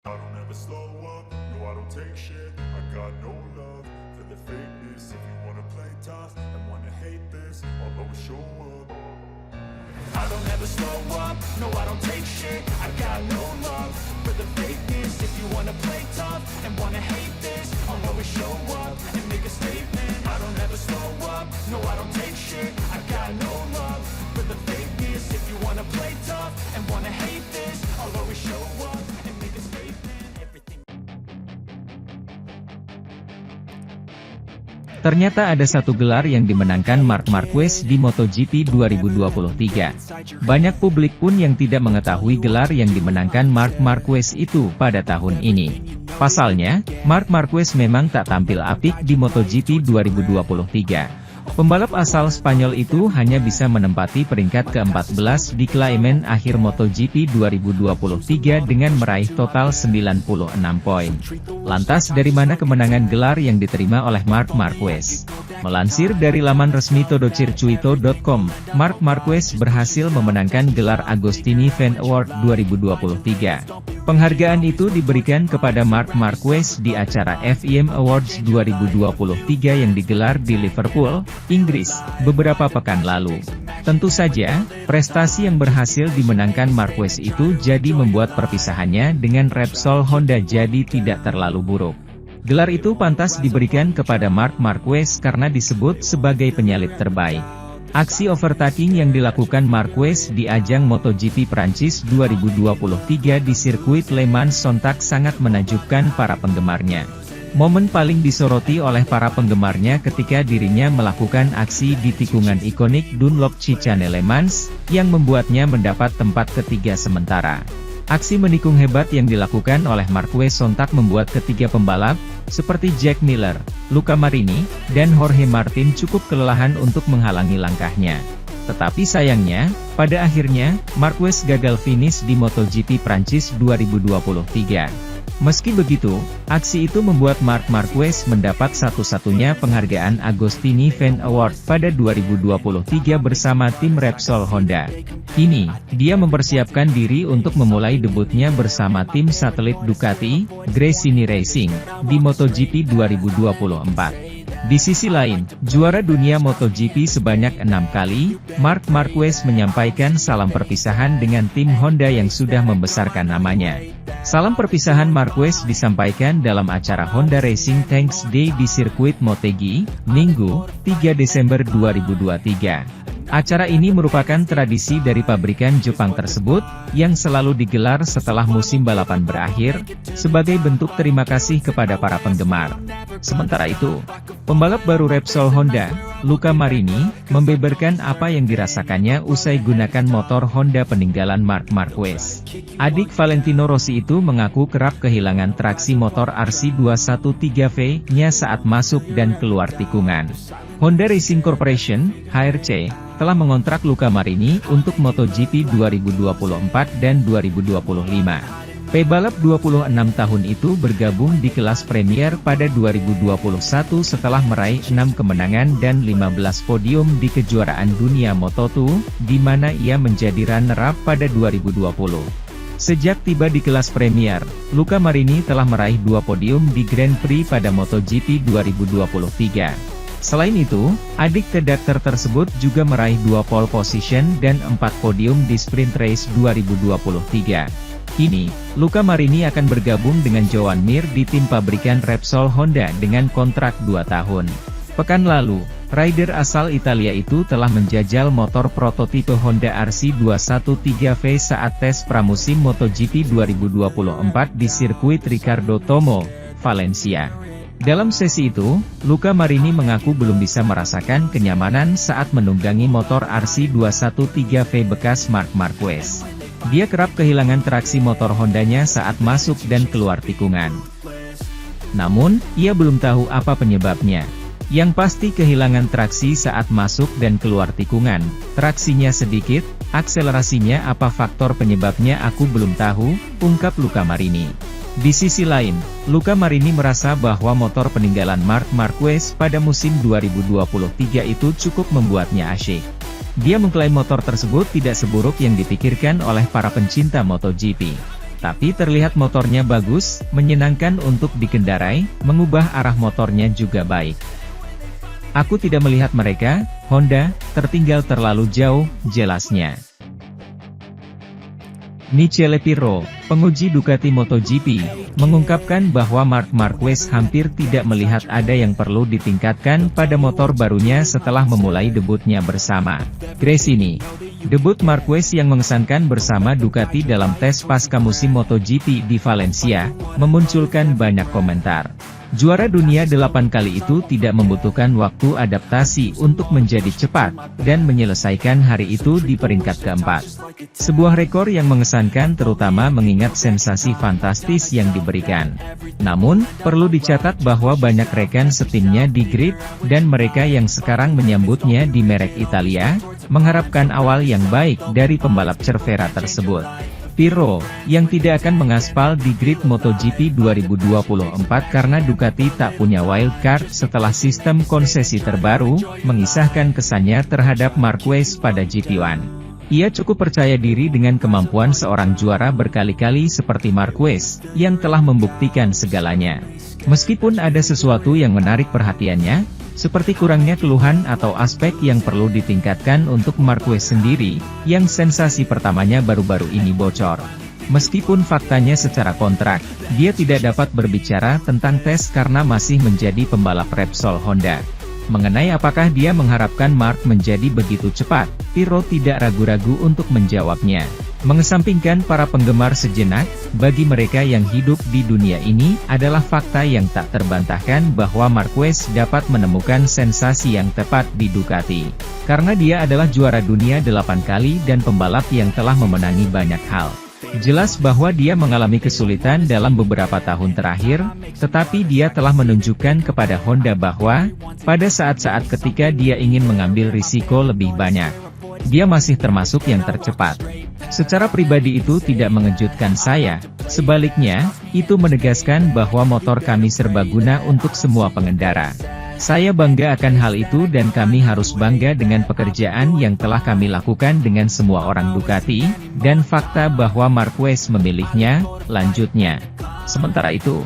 I don't ever slow up, no I don't take shit. I got no love for the fakeness. If you wanna play tough and wanna hate this, I'll always show up. I don't ever slow up, no I don't take shit. I got no love for the fakeness. If you wanna play tough and wanna hate this, I'll always show up and make a statement. I don't ever slow up, no I don't take shit. I got no love for the fakeness. If you wanna play tough and wanna hate this, I'll always show up and make a statement. Everything. Ternyata ada satu gelar yang dimenangkan Marc Marquez di MotoGP 2023. Banyak publik pun yang tidak mengetahui gelar yang dimenangkan Marc Marquez itu pada tahun ini. Pasalnya, Marc Marquez memang tak tampil apik di MotoGP 2023. Pembalap asal Spanyol itu hanya bisa menempati peringkat ke-14 di klasemen akhir MotoGP 2023 dengan meraih total 96 poin. Lantas dari mana kemenangan gelar yang diterima oleh Marc Marquez? Melansir dari laman resmi todocircuito.com, Marc Marquez berhasil memenangkan gelar Agostini Fan Award 2023. Penghargaan itu diberikan kepada Marc Marquez di acara FIM Awards 2023 yang digelar di Liverpool, Inggris, beberapa pekan lalu. Tentu saja, prestasi yang berhasil dimenangkan Marquez itu jadi membuat perpisahannya dengan Repsol Honda jadi tidak terlalu buruk. Gelar itu pantas diberikan kepada Marc Marquez karena disebut sebagai penyalip terbaik. Aksi overtaking yang dilakukan Marquez di ajang MotoGP Prancis 2023 di sirkuit Le Mans sontak sangat menakjubkan para penggemarnya. Momen paling disoroti oleh para penggemarnya ketika dirinya melakukan aksi di tikungan ikonik Dunlop Chicane Le Mans, yang membuatnya mendapat tempat ketiga sementara. Aksi menikung hebat yang dilakukan oleh Marquez sontak membuat ketiga pembalap, seperti Jack Miller, Luca Marini, dan Jorge Martin cukup kelelahan untuk menghalangi langkahnya. Tetapi sayangnya, pada akhirnya, Marquez gagal finish di MotoGP Prancis 2023. Meski begitu, aksi itu membuat Marc Marquez mendapat satu-satunya penghargaan Agostini Fan Award pada 2023 bersama tim Repsol Honda. Kini, dia mempersiapkan diri untuk memulai debutnya bersama tim satelit Ducati, Gresini Racing, di MotoGP 2024. Di sisi lain, juara dunia MotoGP sebanyak 6 kali, Marc Marquez menyampaikan salam perpisahan dengan tim Honda yang sudah membesarkan namanya. Salam perpisahan Marquez disampaikan dalam acara Honda Racing Thanks Day di sirkuit Motegi, Minggu, 3 Desember 2023. Acara ini merupakan tradisi dari pabrikan Jepang tersebut, yang selalu digelar setelah musim balapan berakhir, sebagai bentuk terima kasih kepada para penggemar. Sementara itu, pembalap baru Repsol Honda, Luca Marini, membeberkan apa yang dirasakannya usai gunakan motor Honda peninggalan Marc Marquez. Adik Valentino Rossi itu mengaku kerap kehilangan traksi motor RC213V-nya saat masuk dan keluar tikungan. Honda Racing Corporation, HRC, telah mengontrak Luca Marini untuk MotoGP 2024 dan 2025. Pebalap 26 tahun itu bergabung di kelas Premier pada 2021 setelah meraih 6 kemenangan dan 15 podium di kejuaraan dunia Moto2, di mana ia menjadi runner-up pada 2020. Sejak tiba di kelas Premier, Luca Marini telah meraih 2 podium di Grand Prix pada MotoGP 2023. Selain itu, adik kedakter tersebut juga meraih 2 pole position dan 4 podium di Sprint Race 2023. Kini, Luca Marini akan bergabung dengan Joan Mir di tim pabrikan Repsol Honda dengan kontrak 2 tahun. Pekan lalu, rider asal Italia itu telah menjajal motor prototipe Honda RC213V saat tes pramusim MotoGP 2024 di sirkuit Ricardo Tomo, Valencia. Dalam sesi itu, Luca Marini mengaku belum bisa merasakan kenyamanan saat menunggangi motor RC213V bekas Marc Marquez. Dia kerap kehilangan traksi motor Hondanya saat masuk dan keluar tikungan. Namun, ia belum tahu apa penyebabnya. Yang pasti kehilangan traksi saat masuk dan keluar tikungan, traksinya sedikit, akselerasinya apa faktor penyebabnya aku belum tahu, ungkap Luca Marini. Di sisi lain, Luca Marini merasa bahwa motor peninggalan Marc Marquez pada musim 2023 itu cukup membuatnya asyik. Dia mengklaim motor tersebut tidak seburuk yang dipikirkan oleh para pencinta MotoGP. Tapi terlihat motornya bagus, menyenangkan untuk dikendarai, mengubah arah motornya juga baik. Aku tidak melihat mereka, Honda, tertinggal terlalu jauh, jelasnya. Michele Pirro, penguji Ducati MotoGP, mengungkapkan bahwa Marc Marquez hampir tidak melihat ada yang perlu ditingkatkan pada motor barunya setelah memulai debutnya bersama Gresini. Debut Marquez yang mengesankan bersama Ducati dalam tes pasca musim MotoGP di Valencia, memunculkan banyak komentar. Juara dunia 8 kali itu tidak membutuhkan waktu adaptasi untuk menjadi cepat, dan menyelesaikan hari itu di peringkat keempat. Sebuah rekor yang mengesankan terutama mengingat sensasi fantastis yang diberikan. Namun, perlu dicatat bahwa banyak rekan setimnya di grid, dan mereka yang sekarang menyambutnya di merek Italia, mengharapkan awal yang baik dari pembalap Cervera tersebut. Pirro, yang tidak akan mengaspal di grid MotoGP 2024 karena Ducati tak punya wildcard setelah sistem konsesi terbaru, mengisahkan kesannya terhadap Marquez pada GP1. Ia cukup percaya diri dengan kemampuan seorang juara berkali-kali seperti Marquez, yang telah membuktikan segalanya. Meskipun ada sesuatu yang menarik perhatiannya, seperti kurangnya keluhan atau aspek yang perlu ditingkatkan untuk Marquez sendiri, yang sensasi pertamanya baru-baru ini bocor. Meskipun faktanya secara kontrak, dia tidak dapat berbicara tentang tes karena masih menjadi pembalap Repsol Honda. Mengenai apakah dia mengharapkan Marc menjadi begitu cepat, Pirro tidak ragu-ragu untuk menjawabnya. Mengesampingkan para penggemar sejenak, bagi mereka yang hidup di dunia ini, adalah fakta yang tak terbantahkan bahwa Marquez dapat menemukan sensasi yang tepat di Ducati. Karena dia adalah juara dunia 8 kali dan pembalap yang telah memenangi banyak hal. Jelas bahwa dia mengalami kesulitan dalam beberapa tahun terakhir, tetapi dia telah menunjukkan kepada Honda bahwa, pada saat-saat ketika dia ingin mengambil risiko lebih banyak, dia masih termasuk yang tercepat. Secara pribadi itu tidak mengejutkan saya, sebaliknya, itu menegaskan bahwa motor kami serbaguna untuk semua pengendara. Saya bangga akan hal itu dan kami harus bangga dengan pekerjaan yang telah kami lakukan dengan semua orang Ducati, dan fakta bahwa Marquez memilihnya, lanjutnya. Sementara itu,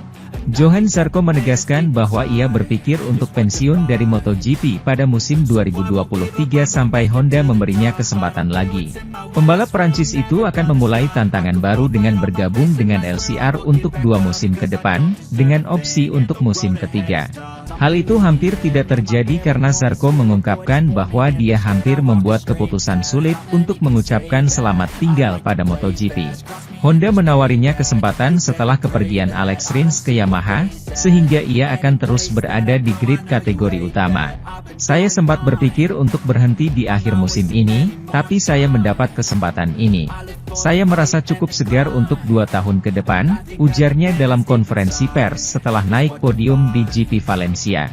Johann Zarco menegaskan bahwa ia berpikir untuk pensiun dari MotoGP pada musim 2023 sampai Honda memberinya kesempatan lagi. Pembalap Prancis itu akan memulai tantangan baru dengan bergabung dengan LCR untuk 2 musim ke depan, dengan opsi untuk musim ketiga. Hal itu hampir tidak terjadi karena Zarco mengungkapkan bahwa dia hampir membuat keputusan sulit untuk mengucapkan selamat tinggal pada MotoGP. Honda menawarinya kesempatan setelah kepergian Alex Rins ke Yamaha, sehingga ia akan terus berada di grid kategori utama. Saya sempat berpikir untuk berhenti di akhir musim ini, tapi saya mendapat kesempatan ini. Saya merasa cukup segar untuk 2 tahun ke depan, ujarnya dalam konferensi pers setelah naik podium di GP Valencia.